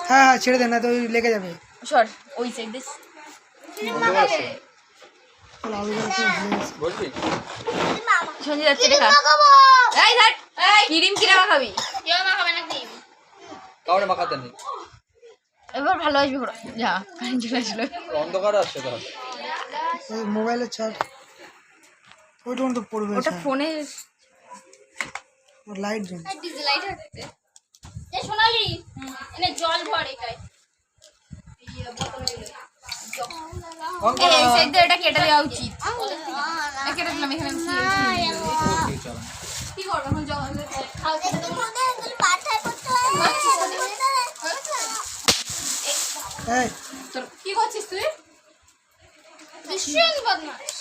হ্যাঁ হ্যাঁ ছেড়ে দেন না তো ওই লেগে যাবে। সর ওই সাইড দিস চল আলুগুলো একটু ভেজে নিই। বলবি সঞ্জয় যাচ্ছে দেখা এই ধর ক্রিম কিরা খাবি কাউরে মাখাতে নেই, এবার ভালো আসবে পুরো যা কারেন্ট চলে আসলো অন্ধকার আসছে তো। ওই মোবাইলের চার্জ ওইটা তো পড়বে, ওটা ফোনে লাইট জ্বল। ডিজে লাইট হচ্ছে এ সোনালি এনে জল ভর একাই এই সাইড দিয়ে এটা কেটে দেওয়া উচিত কেটে দিলাম এখানে কি করব এখন জল খাওয়া তো পাঠায় করতে হয় এই তোর কি করছিস তুই ভীষণ বদমাশ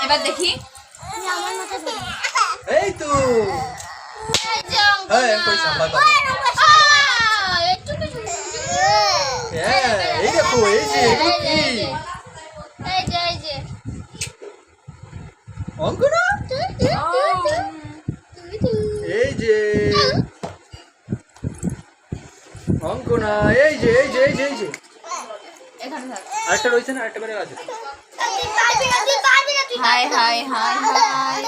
এবার দেখি এই তো এই কই সামলাতে এই দেখো এই যে এগুলো কি অঙ্কনা, এই যে অঙ্কনা, এই যে এই যে এই যে এই যে এখানে থাক আরেকটা রয়েছে না, আরেকটা বেড়ে আছে। হাই হাই হাই হাই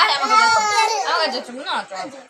আরে আমাকে যাচ্ছে না